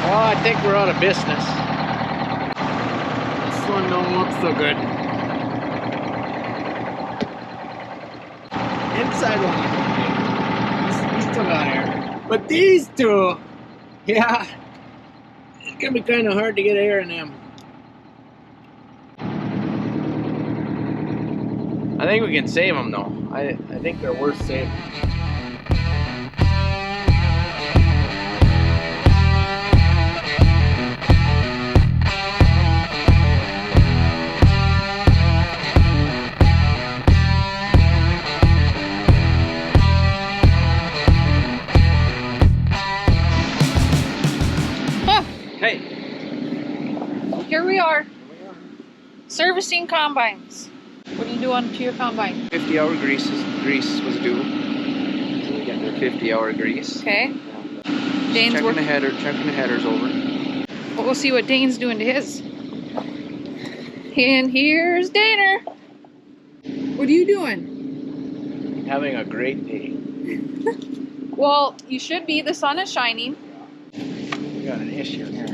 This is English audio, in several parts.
Well, I think we're out of business. This one don't look so good. Inside one looks good. He's still got air. But these two, yeah, it's gonna be kind of hard to get air in them. I think we can save them though. I think they're worth saving. Hey, here we are, servicing combines. What are you doing to your combine? 50-hour grease was due. So we got their 50-hour grease. Okay. Dane's checking the headers over. Well, we'll see what Dane's doing to his. And here's Daner. What are you doing? Having a great day. Well, you should be. The sun is shining. We got an issue here.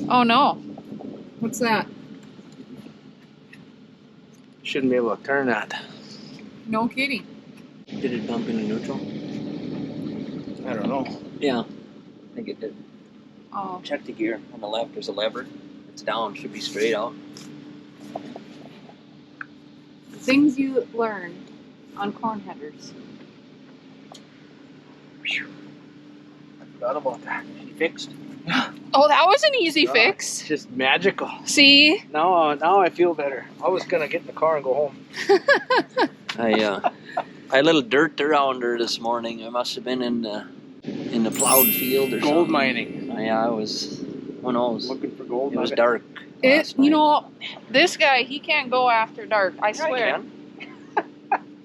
Oh no. What's that? Shouldn't be able to turn that. No kidding. Did it bump into neutral? I don't know. Yeah, I think it did. Oh. Check the gear. On the left, there's a lever. It's down, should be straight out. Things you learn on corn headers. I forgot about that. She fixed. Oh, that was an easy fix. Just magical. See? Now I feel better. I was gonna get in the car and go home. I had a little dirt around her this morning. I must have been in the plowed field or something. Gold mining. Yeah, I was. Who knows? Looking for gold. It was dark. You know, this guy, he can't go after dark. I swear. I can.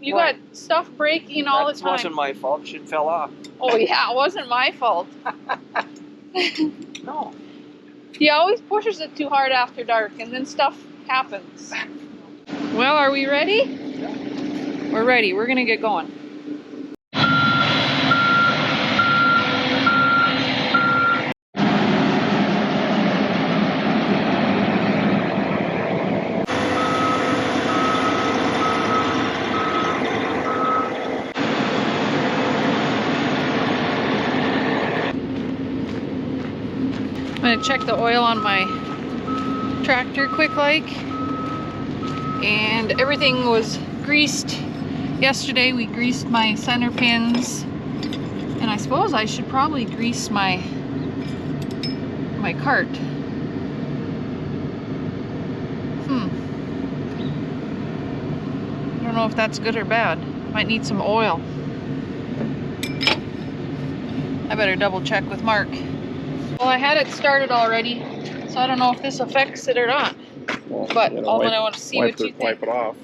You What? got stuff breaking all the That time. wasn't my fault. She fell off. Oh yeah, it wasn't my fault. No. He always pushes it too hard after dark, and then stuff happens. Well, are we ready? Yeah. We're ready. We're gonna get going. I'm gonna check the oil on my tractor quick like, and everything was greased. Yesterday we greased my center pins, and I suppose I should probably grease my cart. I don't know if that's good or bad. Might need some oil. I better double check with Mark. Well, I had it started already, so I don't know if this affects it or not. Well, But I want to see what you think. Wipe it off.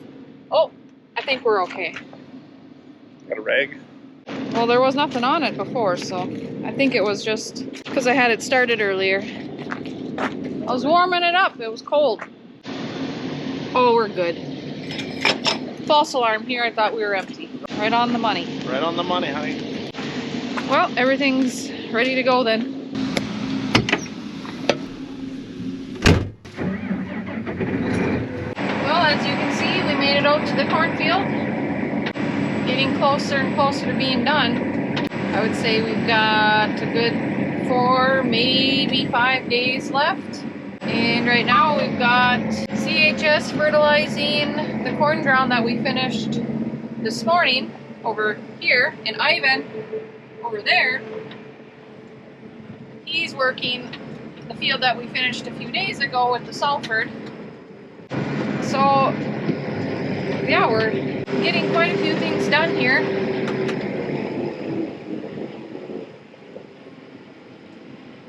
Oh, I think we're okay. Got a rag? Well, there was nothing on it before, so I think it was just because I had it started earlier. I was warming it up. It was cold. Oh, we're good. False alarm here. I thought we were empty. Right on the money. Right on the money, honey. Well, everything's ready to go then. Well, as you can see, we made it out to the cornfield. Getting closer and closer to being done. I would say we've got a good 4, maybe 5 days left. And right now we've got CHS fertilizing the corn ground that we finished this morning over here, and Ivan over there, he's working the field that we finished a few days ago with the Salford. So yeah, we're getting quite a few things done here.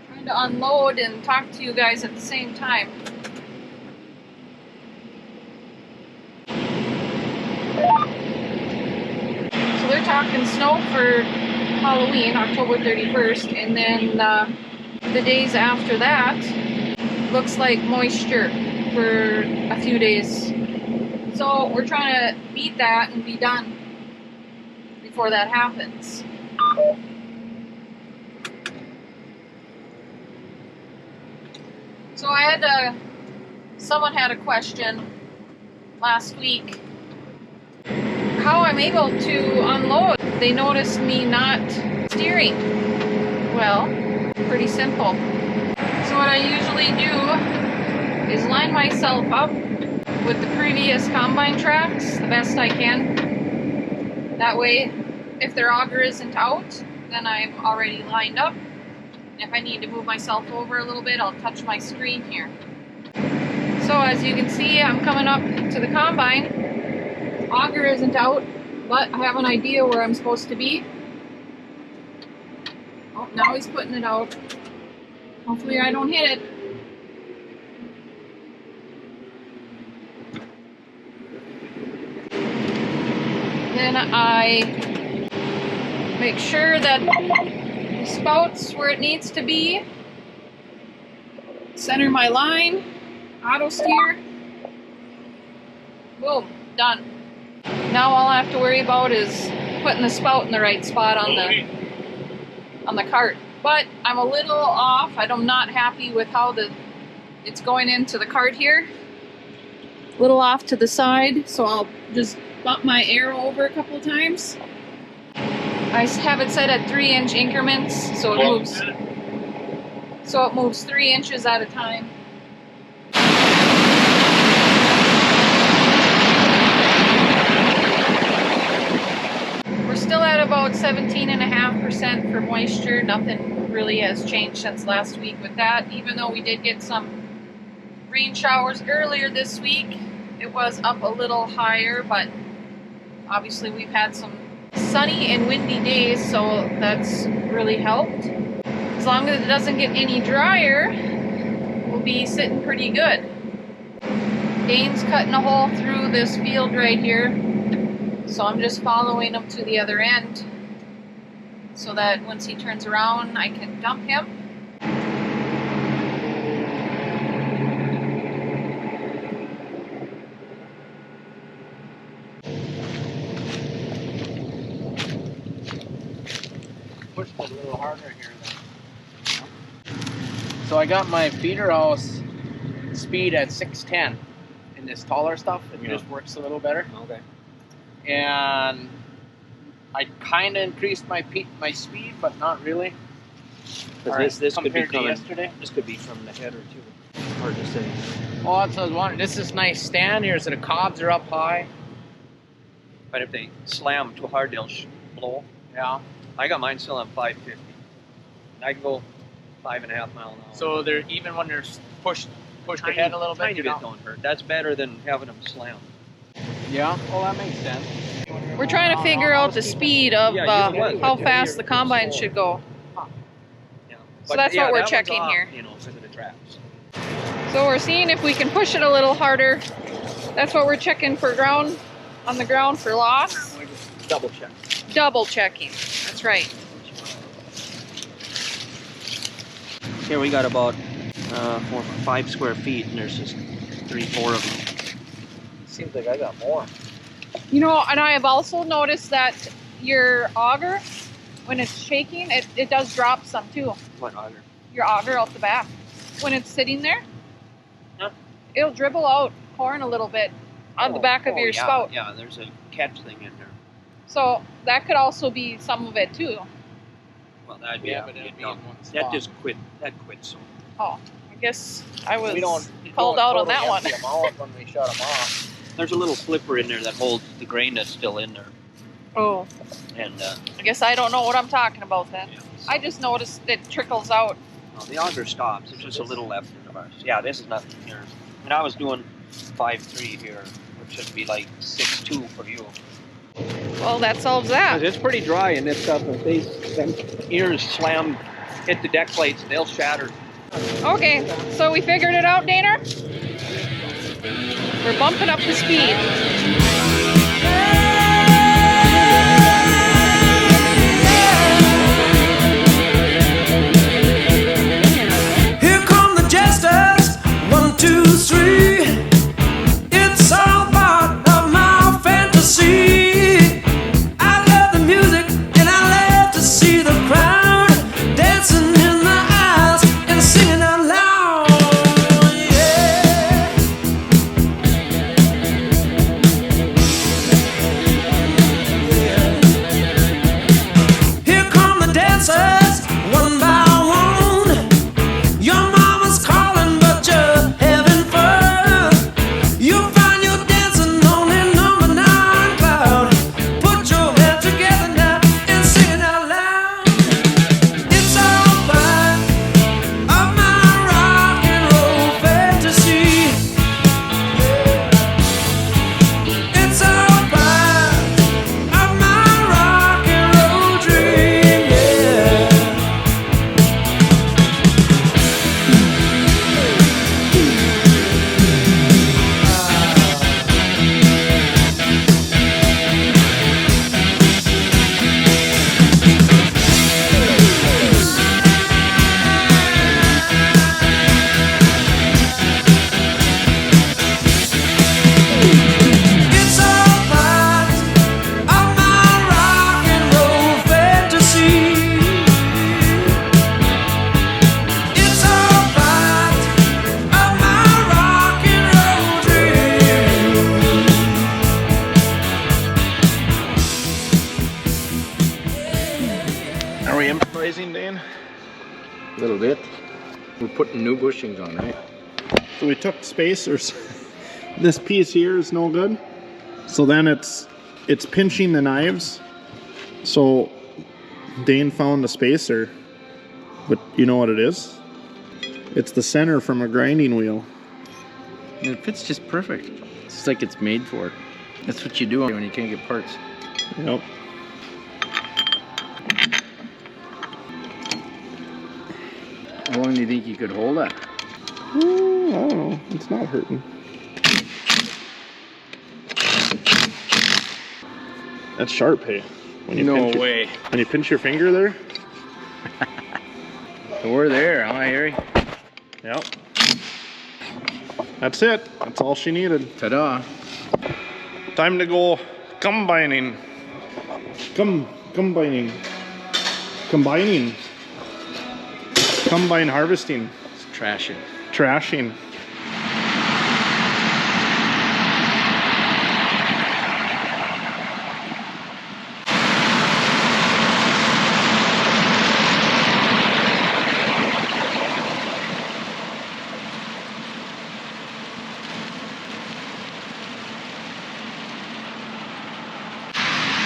Trying to unload and talk to you guys at the same time. So they're talking snow for Halloween, October 31st, and then the days after that looks like moisture for a few days. So we're trying to beat that and be done before that happens. So someone had a question last week how I'm able to unload. They noticed me not steering. Well, pretty simple. So what I usually do is line myself up with the previous combine tracks the best I can. That way, if their auger isn't out, then I'm already lined up. If I need to move myself over a little bit, I'll touch my screen here. So as you can see, I'm coming up to the combine. Auger isn't out, but I have an idea where I'm supposed to be. Oh, now he's putting it out. Hopefully I don't hit it. Then I make sure that the spout's where it needs to be. Center my line. Auto steer. Boom. Done. Now all I have to worry about is putting the spout in the right spot on the cart. But I'm a little off. I'm not happy with how it's going into the cart here. A little off to the side, so I'll just bump my arrow over a couple of times. I have it set at 3-inch increments, so it moves 3 inches at a time. We're still at about 17.5% for moisture. Nothing really has changed since last week with that. Even though we did get some rain showers earlier this week, it was up a little higher, but obviously we've had some sunny and windy days, so that's really helped. As long as it doesn't get any drier, we'll be sitting pretty good. Dane's cutting a hole through this field right here, so I'm just following him to the other end so that once he turns around, I can dump him. Pushed it a little harder here then. So I got my feeder house speed at 610 in this taller stuff. It just works a little better. Okay. And I kind of increased my speed, but not really. Because this could be coming yesterday. This could be from the header too. Hard to say. Oh, that's what I was wondering. This is nice stand here, so the cobs are up high. But if they slam too hard, they'll blow. Yeah. I got mine still on 550. And I can go 5.5 miles an hour. So they're even when they're pushed ahead a little bit. Tiny bit don't hurt. That's better than having them slam. Yeah. Well, that makes sense. We're trying to figure out the speed of how fast the combine should go. Yeah. So that's what we're checking here. You know, because of the traps. So we're seeing if we can push it a little harder. That's what we're checking for on the ground for loss. Double check. Double checking. That's right. Here we got about 5 square feet, and there's just 3-4 of them. Seems like I got more. You know, and I have also noticed that your auger, when it's shaking, it does drop some too. What auger? Your auger out the back. When it's sitting there, huh? It'll dribble out corn a little bit on the back of your spout. Yeah, there's a catch thing in there. So that could also be some of it too. Well, that'd be, but it'd be in one spot. that just quit. That quits. Oh, I guess I was We don't called out on that one. empty them out when we shut them off. There's a little flipper in there that holds the grain that's still in there. Oh, And I guess I don't know what I'm talking about then. yeah. I just noticed it trickles out. Well, the auger stops. There's just a little left in the bars. Yeah, this is nothing here. And I was doing 5.3 here, which should be like 6.2 for you. Well, that solves that. It's pretty dry in this stuff. If them ears slam, hit the deck plates, they'll shatter. Okay, so we figured it out, Dana? We're bumping up the speed. Here come the jesters, 1, 2, 3. It's all part of my fantasy. I love the music and I love to see the crowd dancing in the aisles and singing out loud. bit. We're putting new bushings on, right? So we took spacers. This piece here is no good. So then it's pinching the knives. So Dane found a spacer, but you know what it is? It's the center from a grinding wheel. And it fits just perfect. It's like it's made for it. That's what you do when you can't get parts. Yep. How long do you think you could hold that? I don't know. It's not hurting. That's sharp, hey. When you No pinch way. When you pinch your finger there. We're there, huh, Harry? Yep. That's it. That's all she needed. Ta-da. Time to go combining. Combining. Combine harvesting. It's trashing. Trashing.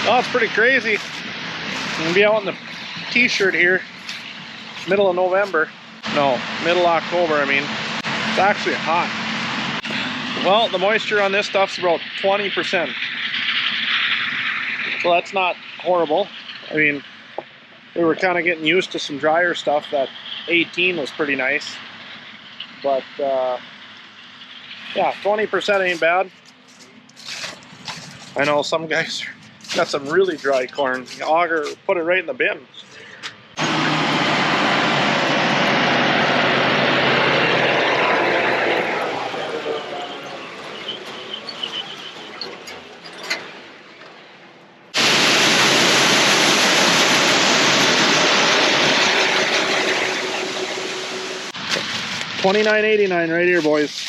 Oh, it's pretty crazy. I'm gonna be out in the t-shirt here, middle of November. No, middle October, I mean. It's actually hot. Well, the moisture on this stuff's about 20%. So that's not horrible. I mean, we were kind of getting used to some drier stuff. That 18 was pretty nice. But, yeah, 20% ain't bad. I know some guys got some really dry corn. Auger, put it right in the bin. $29.89 right here, boys.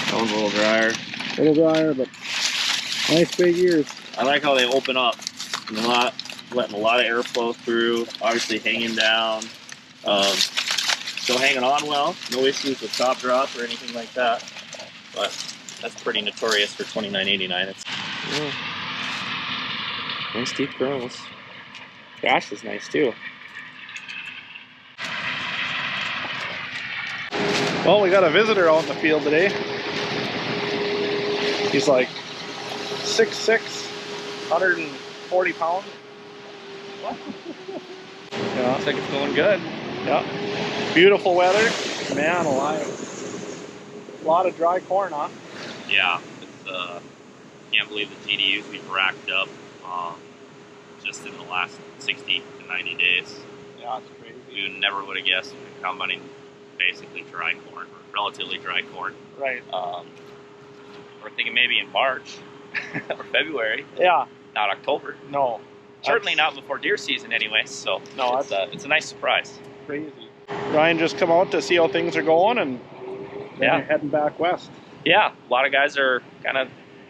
That was a little drier. A little drier, but nice big ears. I like how they open up. And they're not letting a lot of airflow through. Obviously hanging down. Still hanging on well. No issues with top drop or anything like that. But that's pretty notorious for $29.89. It's nice deep kernels. Trash is nice too. Well, we got a visitor out in the field today. He's like 6'6", 140 pounds. Yeah. Looks like it's going good. Yeah. Beautiful weather. Man alive. A lot of dry corn, huh? Yeah. It's, can't believe the GDUs we've racked up just in the last 60 to 90 days. Yeah, it's crazy. We never would have guessed we'd come running basically dry corn, or relatively dry corn. Right. We're thinking maybe in March or February. Yeah. Not October. No. Certainly not before deer season anyway, so no, it's a nice surprise. Crazy. Ryan just come out to see how things are going, and then you're heading back west. Yeah, a lot of guys are kind of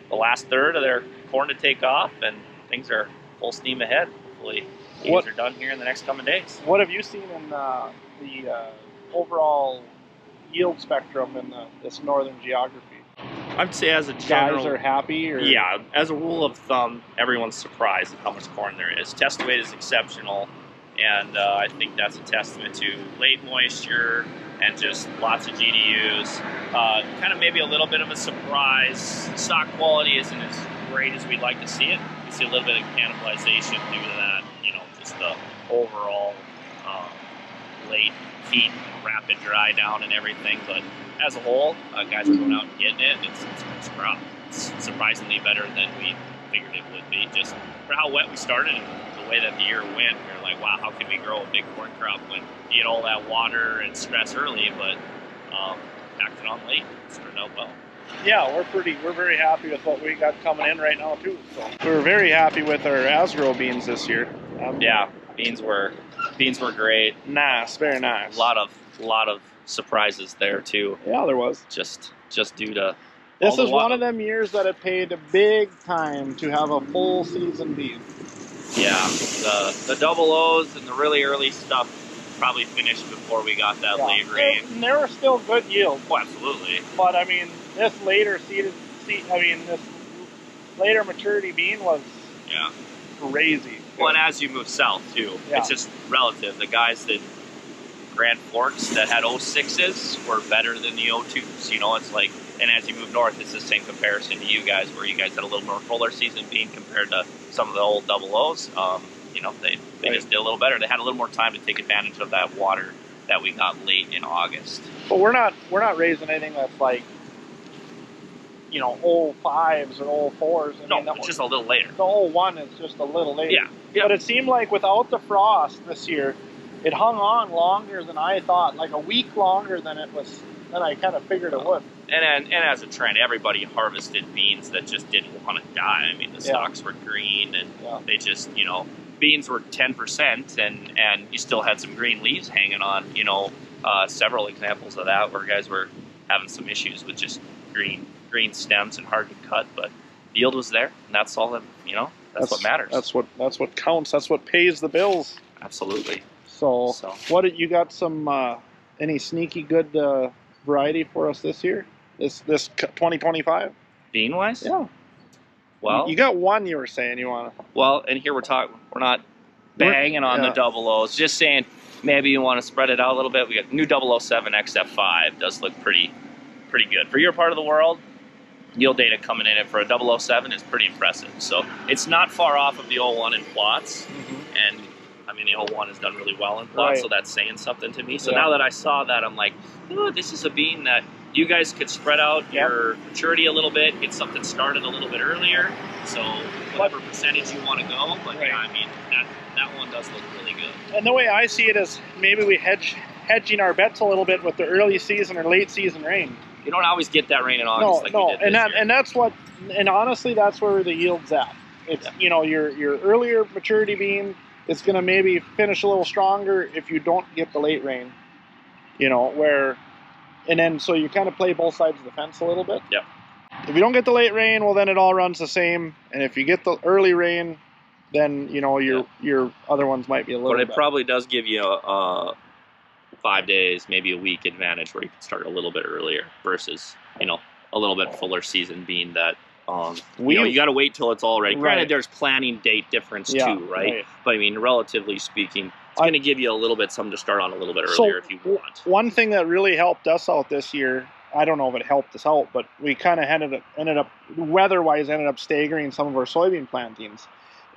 the last third of their corn to take off, and things are full steam ahead. Hopefully things are done here in the next coming days. What have you seen in the overall yield spectrum in this northern geography? I'd say as a general, guys are happy, or yeah, as a rule of thumb, everyone's surprised at how much corn there is. Test weight is exceptional, and I think that's a testament to late moisture and just lots of GDUs. Kind of maybe a little bit of a surprise. Stock quality isn't as great as we'd like to see it. You see a little bit of cannibalization due to that, you know, just the overall late heat, rapid dry down and everything, but as a whole, guys are going out and getting it. It's crop. It's surprisingly better than we figured it would be. Just for how wet we started and the way that the year went, we were like, wow, how can we grow a big corn crop when you get all that water and stress early, but packed it on late. It's turned out well. Yeah, we're very happy with what we got coming in right now too. So we're very happy with our Asgrow beans this year. Yeah, beans were great. Nice, very nice. A lot of surprises there too. Yeah, there was. Just due to this is one of them years that it paid a big time to have a full season bean. Yeah, the double O's and the really early stuff probably finished before we got that late rain. And there were still good yields. Oh, absolutely. But I mean, this later this later maturity bean was crazy. Well, and as you move south too, it's just relative. The guys that Grand Forks that had 06s were better than the 02s. You know, it's like, and as you move north, it's the same comparison to you guys, where you guys had a little more fuller season bean compared to some of the old 00s. You know, they just did a little better. They had a little more time to take advantage of that water that we got late in August. But we're not raising anything that's like, you know, 05s or 04s. I mean, it's just a little later. The 01 is just a little later. Yeah. But it seemed like without the frost this year, it hung on longer than I thought, like a week longer than I kind of figured it would. And as a trend, everybody harvested beans that just didn't want to die. I mean, the stalks were green, and they just, you know, beans were 10%, and you still had some green leaves hanging on. You know, several examples of that where guys were having some issues with just green stems and hard to cut, but the yield was there, and that's all that, you know, that's what matters. That's what counts. That's what pays the bills. Absolutely. So what you got? Some any sneaky good variety for us this year? This 2025 bean wise? Yeah. Well, you got one you were saying you want to. Well, and here we're not banging on the 00s. Just saying maybe you want to spread it out a little bit. We got new 007 XF5 does look pretty good for your part of the world. Yield data coming in for a 007 is pretty impressive. So it's not far off of the 01 in plots, and I mean the 01 has done really well in plots, so that's saying something to me. So now that I saw that, I'm like, oh, this is a bean that you guys could spread out your maturity a little bit, get something started a little bit earlier. So whatever percentage you want to go, but yeah, I mean that one does look really good. And the way I see it is maybe we hedging our bets a little bit with the early season or late season rain. You don't always get that rain in August we did this year. And that's what, and honestly, that's where the yield's at. It's you know, your earlier maturity bean, it's going to maybe finish a little stronger if you don't get the late rain. You know, and then so you kind of play both sides of the fence a little bit. Yep. If you don't get the late rain, well, then it all runs the same. And if you get the early rain, then you know your other ones might be a little. But it probably does give you a 5 days, maybe a week advantage where you can start a little bit earlier versus, you know, a little bit fuller season being that you know, you got to wait till it's all ready. Granted, there's planning date difference too, right? But I mean, relatively speaking, it's going to give you a little bit something to start on a little bit earlier if you want. One thing that really helped us out this year, I don't know if it helped us out, but we kind of ended up weather-wise ended up staggering some of our soybean plantings,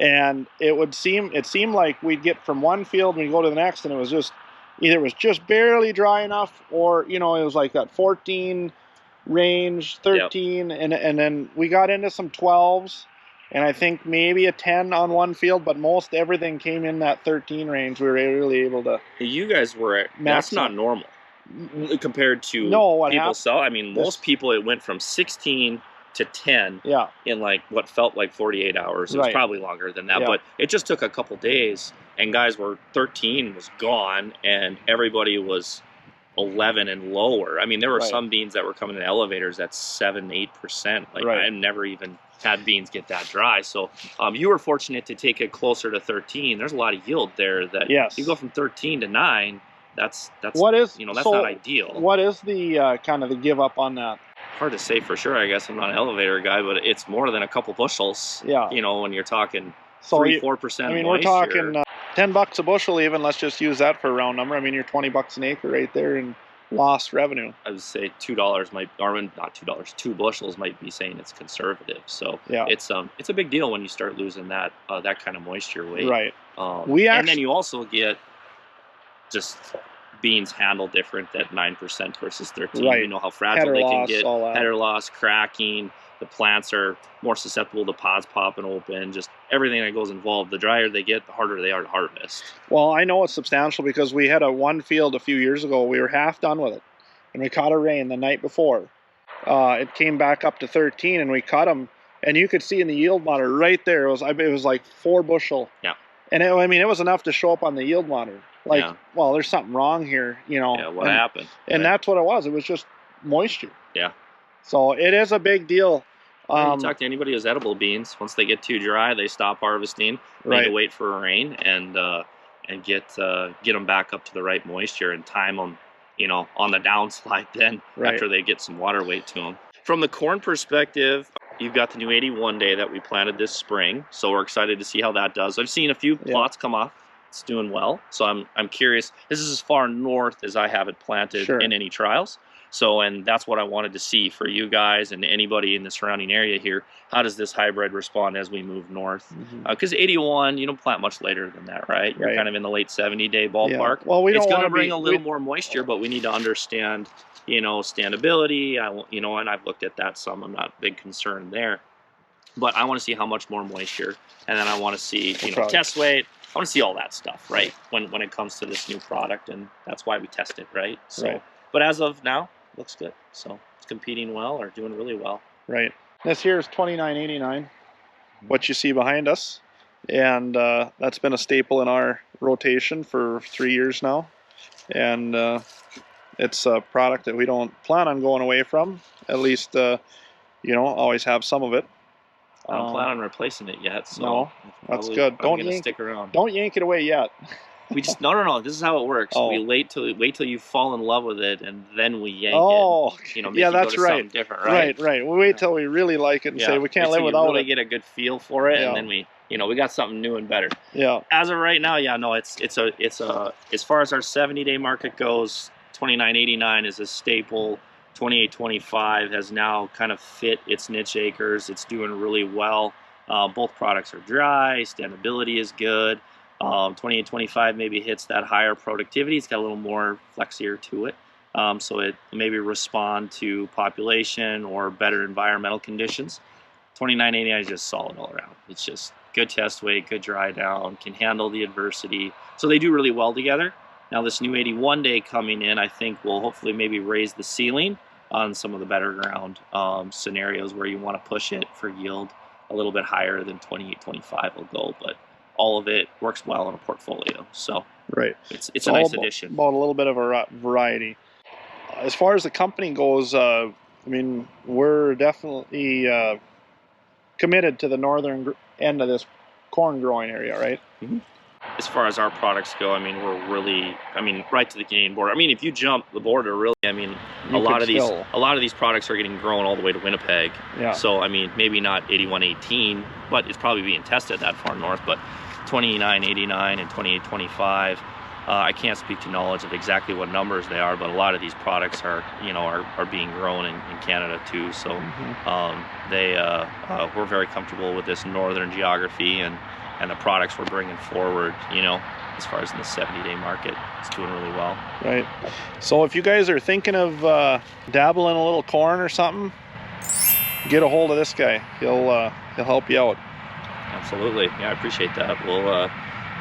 and it seemed like we'd get from one field and we'd go to the next, and it was just either it was just barely dry enough, or you know, it was like that 14 range, 13, and then we got into some 12s, and I think maybe a 10 on one field, but most everything came in that 13 range. We were really able to. You guys were that's not normal compared to people. So I mean, most people it went from 16 to 10 in like what felt like 48 hours. It was probably longer than that, but it just took a couple days, and guys were 13 was gone, and everybody was 11 and lower. I mean, there were some beans that were coming in elevators at 7-8%. Like I've never even had beans get that dry. So you were fortunate to take it closer to 13. There's a lot of yield there. That you go from 13 to 9. That's what is, you know, that's not ideal. What is the kind of the give up on that? Hard to say for sure. I guess I'm not an elevator guy, but it's more than a couple bushels. Yeah. You know, when you're talking 3-4%. I mean, we're talking $10 a bushel even. Let's just use that for a round number. I mean, you're $20 an acre right there in lost revenue. I would say $2 might, or not $2, 2 bushels might be saying it's conservative. So it's a big deal when you start losing that kind of moisture weight. Right. And then you also get just beans handled different at 9% versus 13. You know how fragile they can get. Header loss, cracking. The plants are more susceptible to pods popping open, just everything that goes involved. The drier they get, the harder they are to harvest. Well, I know it's substantial because we had one field a few years ago. We were half done with it, and we caught a rain the night before. It came back up to 13, and we cut them, and you could see in the yield monitor right there, it was like 4 bushel. Yeah. And it was enough to show up on the yield monitor. Like, well, there's something wrong here, you know. Yeah, what happened? And that's what it was. It was just moisture. Yeah. So it is a big deal. You talk to anybody who's edible beans. Once they get too dry, they stop harvesting. They wait for a rain, and and get them back up to the right moisture and time them, you know, on the downslide then after they get some water weight to them. From the corn perspective, you've got the new 81 day that we planted this spring, so we're excited to see how that does. I've seen a few plots come off. It's doing well, so I'm curious. This is as far north as I have it planted in any trials. So, and that's what I wanted to see for you guys and anybody in the surrounding area here. How does this hybrid respond as we move north? Because 81, you don't plant much later than that, right? You're kind of in the late 70-day ballpark. Yeah. Well, it's going to bring a little more moisture, but we need to understand, you know, standability. You know, and I've looked at that some. I'm not a big concern there. But I want to see how much more moisture, and then I want to see, you know, test weight. I want to see all that stuff, right? When it comes to this new product, and that's why we test it, right? So, but as of now, looks good. So it's competing well or doing really well. Right. This here is 2989. What you see behind us, and that's been a staple in our rotation for 3 years now, and it's a product that we don't plan on going away from. At least, you know, always have some of it. I don't plan on replacing it yet, so no, that's good. Don't stick around. Don't yank it away yet. We just no. This is how it works. We wait till you fall in love with it, and then we yank it. You know, yeah, that's right. Different, right. Right. We wait till we really like it and say we can't live without it. Really get a good feel for it, and then we got something new and better. Yeah. As of right now, it's as far as our 70-day market goes, 29.89 is a staple. 28.25 has now kind of fit its niche acres. It's doing really well. Both products are dry. Standability is good. 28.25 maybe hits that higher productivity. It's got a little more flexier to it. So it maybe respond to population or better environmental conditions. 29.89 is just solid all around. It's just good test weight, good dry down, can handle the adversity. So they do really well together. Now this new 81 day coming in, I think will hopefully maybe raise the ceiling on some of the better ground scenarios where you want to push it for yield a little bit higher than 28.25 will go, but all of it works well in a portfolio. So it's a nice addition. About a little bit of a variety. As far as the company goes, I mean, we're definitely committed to the northern end of this corn growing area, right? As far as our products go, I mean, we're really, right to the Canadian border. I mean, if you jump the border, really, I mean, a lot of these products are getting grown all the way to Winnipeg. Yeah. So, I mean, maybe not 81.18, but it's probably being tested that far north. But 29.89 and 28.25, I can't speak to knowledge of exactly what numbers they are, but a lot of these products are being grown in Canada too. So, we're very comfortable with this northern geography and the products we're bringing forward, as far as in the 70-day market. It's doing really well. Right. So if you guys are thinking of dabbling a little corn or something, get a hold of this guy. He'll help you out. Absolutely. Yeah, I appreciate that.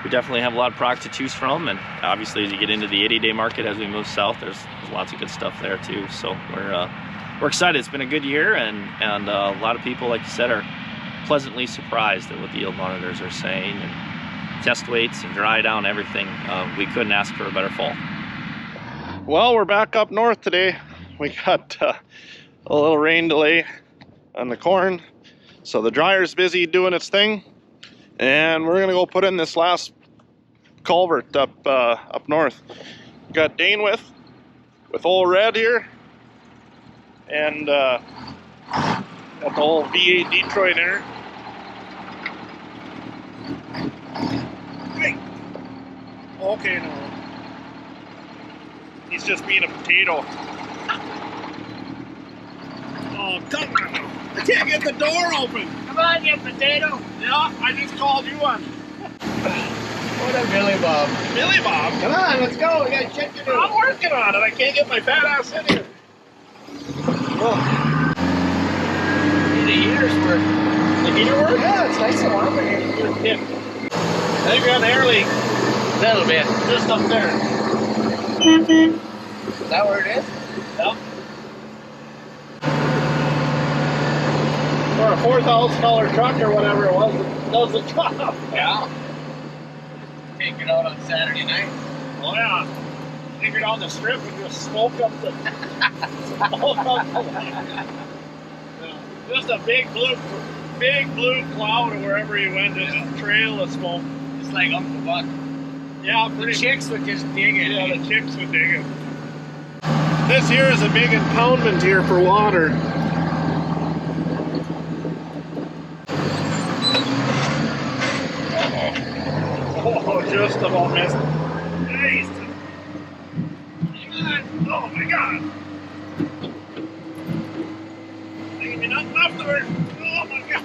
We definitely have a lot of products to choose from, and obviously as you get into the 80-day market as we move south, there's lots of good stuff there too. So we're excited. It's been a good year, and a lot of people, like you said, are pleasantly surprised at what the yield monitors are saying, and test weights and dry down, everything. We couldn't ask for a better fall. Well, we're back up north today. We got a little rain delay on the corn, so the dryer's busy doing its thing, and we're gonna go put in this last culvert up north. Got Dane with old Red here, and got the whole V8 Detroit in her. Hey. Okay, no. He's just being a potato. Oh, come on now. I can't get the door open. Come on, you potato. Yeah, I just called you one. What a Billy Bob. Billy Bob? Come on, let's go. We got shit to do. I'm working on it. I can't get my fat ass in here. Oh. The heater's working. The heater work? Yeah, it's nice and warm in here. Yeah. I think we got an air leak. A little bit. Just up there. Is that where it is? Yep. For a $4,000 truck or whatever it was, it does the job. Yeah. Take it out on Saturday night. Oh yeah. Take it on the strip and just smoke up the Just a big blue cloud or wherever you went, just a trail of smoke. Just like Uncle Buck. Yeah, The chicks would just dig it. Yeah, the chicks would dig it. This here is a big impoundment here for water. Oh, just about missed. Nice. Oh my god. Leave me nothing afterwards. Oh my god.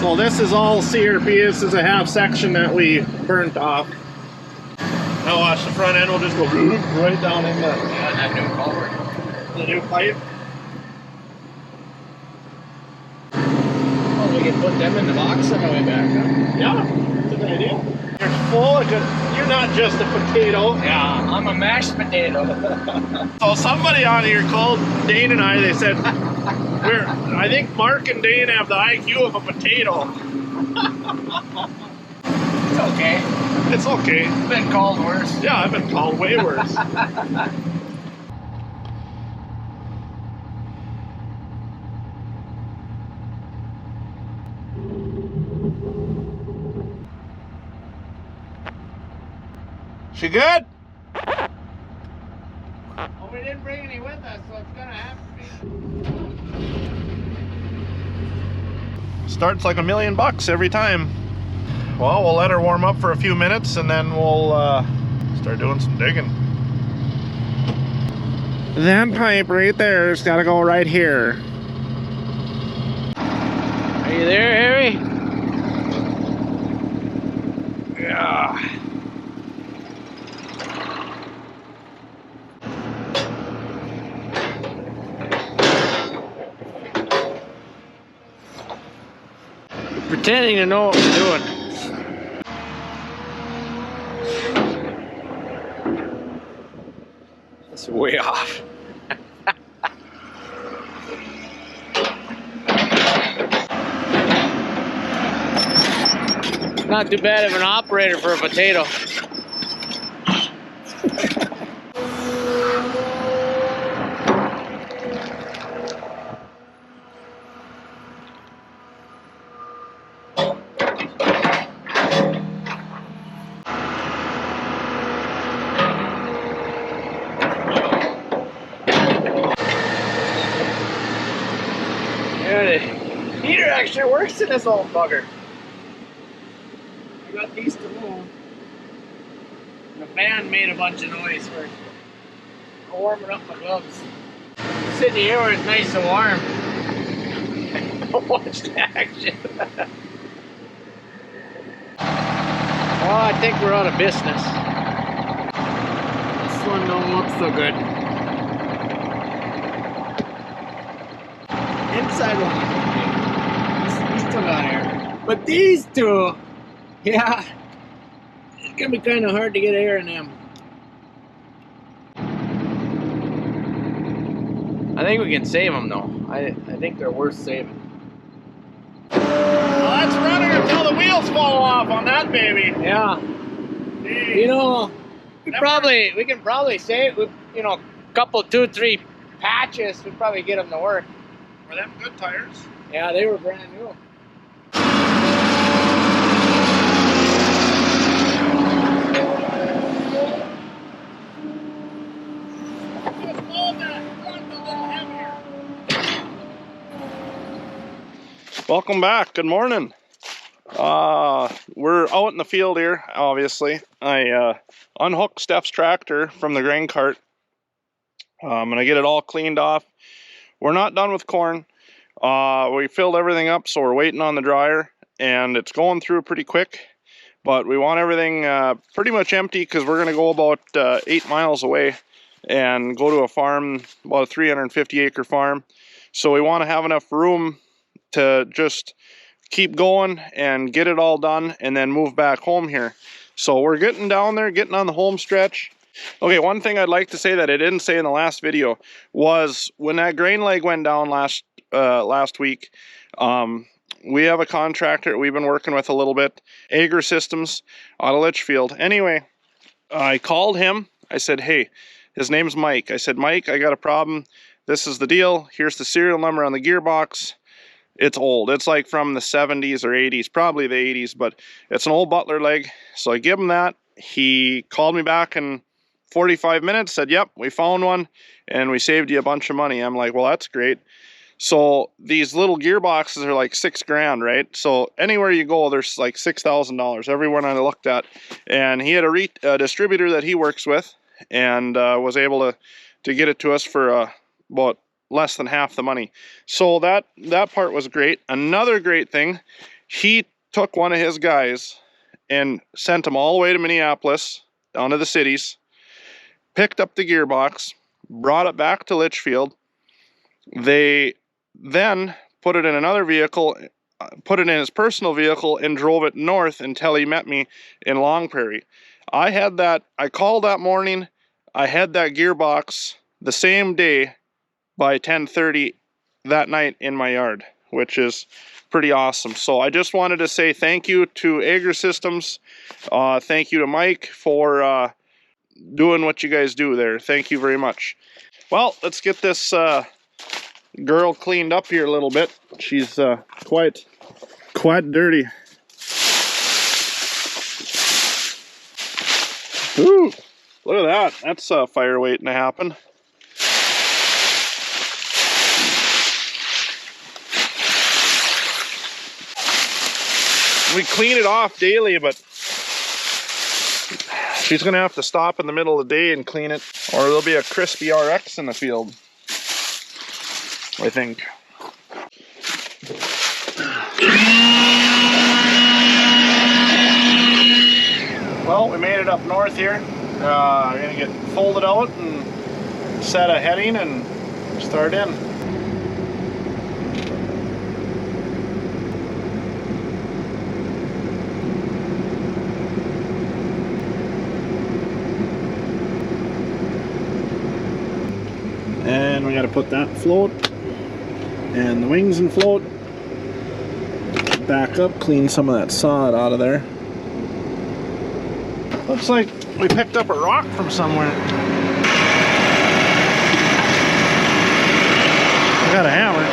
So this is all CRP. This is a half section that we burnt off. Now watch the front end will just go right down in that new culvert. the new pipe. Oh, we can put them in the box on the way back, huh? Yeah, that's a good idea. You're full of good. You're not just a potato. Yeah, I'm a mashed potato. So somebody on here called Dane and I. They said, I think Mark and Dane have the IQ of a potato. It's okay. It's okay. I've been called worse. Yeah, I've been called way worse. She good? Well, we didn't bring any with us, so it's gonna have to be. Starts like $1 million every time. Well, we'll let her warm up for a few minutes and then we'll start doing some digging. That pipe right there's got to go right here. Are you there, Harry? Yeah. Pretending to know what we're doing. It's way off. Not too bad of an operator for a potato. Yeah, the heater actually works in this old bugger. I got these to move. The fan made a bunch of noise for warming up my gloves. Sitting here where it's nice and warm. Watch the action. Oh, I think we're out of business. This one don't look so good. Inside one. He's still got air. But these two, yeah, it's gonna be kind of hard to get air in them. I think we can save them though. I think they're worth saving. Well, let's run her until the wheels fall off on that baby. Yeah. Jeez. You know, we can probably save, you know, a couple, 2, 3 patches. We'd probably get them to work. Were them good tires? Yeah, they were brand new. Welcome back. Good morning. We're out in the field here, obviously. I unhooked Steph's tractor from the grain cart. I'm going to get it all cleaned off. We're not done with corn. We filled everything up, so we're waiting on the dryer, and it's going through pretty quick. But we want everything pretty much empty because we're going to go about 8 miles away and go to a farm, about a 350-acre farm. So we want to have enough room to just keep going and get it all done and then move back home here. So we're getting down there, getting on the home stretch. Okay, one thing I'd like to say that I didn't say in the last video was when that grain leg went down last week, we have a contractor we've been working with a little bit, Agri Systems out of Litchfield. Anyway, I called him. I said, hey, his name's Mike. I said, Mike, I got a problem. This is the deal. Here's the serial number on the gearbox. It's old. It's like from the 70s or 80s, probably the 80s, but it's an old Butler leg. So I give him that. He called me back in 45 minutes, said, yep, we found one and we saved you a bunch of money. I'm like, well, that's great. So these little gearboxes are like $6,000, right? So anywhere you go, there's like $6,000 everyone I looked at. And he had a distributor that he works with and was able to get it to us for about less than half the money. So that part was great. Another great thing, he took one of his guys and sent him all the way to Minneapolis, down to the cities, picked up the gearbox, brought it back to Litchfield. They then put it in another vehicle, put it in his personal vehicle, and drove it north until he met me in Long Prairie. I called that morning, I had that gearbox the same day by 10:30 that night in my yard, which is pretty awesome. So I just wanted to say thank you to AgriSystems. Thank you to Mike for doing what you guys do there. Thank you very much. Well, let's get this girl cleaned up here a little bit. She's quite dirty. Ooh, look at that. That's a fire waiting to happen. We clean it off daily, but she's gonna have to stop in the middle of the day and clean it, or there'll be a crispy RX in the field, I think. Well, we made it up north here. We're gonna get folded out and set a heading and start in. And we got to put that in float, and the wings in float. Back up, clean some of that sod out of there. Looks like we picked up a rock from somewhere. I got a hammer.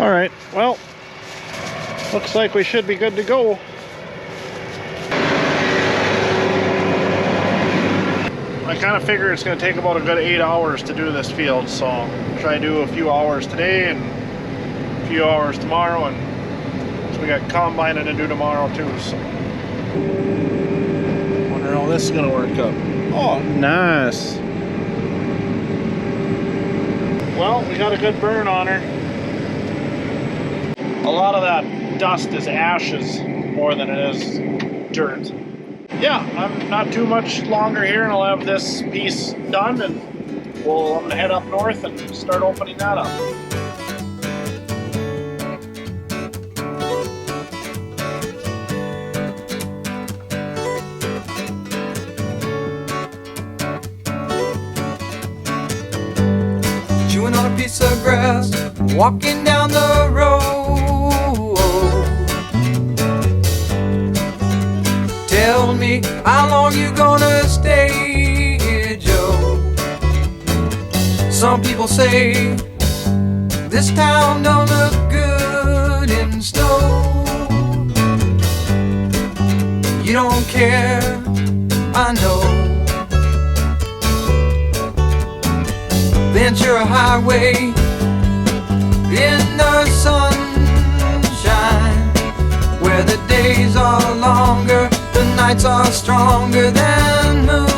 All right, well, looks like we should be good to go. I kind of figure it's going to take about a good 8 hours to do this field, so I'll try to do a few hours today and a few hours tomorrow, and so we got combining to do tomorrow too. So wonder how this is going to work up. Oh, nice. Well, we got a good burn on her. A lot of that dust is ashes more than it is dirt. Yeah, I'm not too much longer here and I'll have this piece done, and I'm gonna head up north and start opening that up. Chewing on a piece of grass, walking down the road. Tell me, how long you gonna stay here, Joe? Some people say this town don't look good in snow. You don't care, I know. Ventura Highway in the sunshine, where the days are longer, the nights are stronger than moon.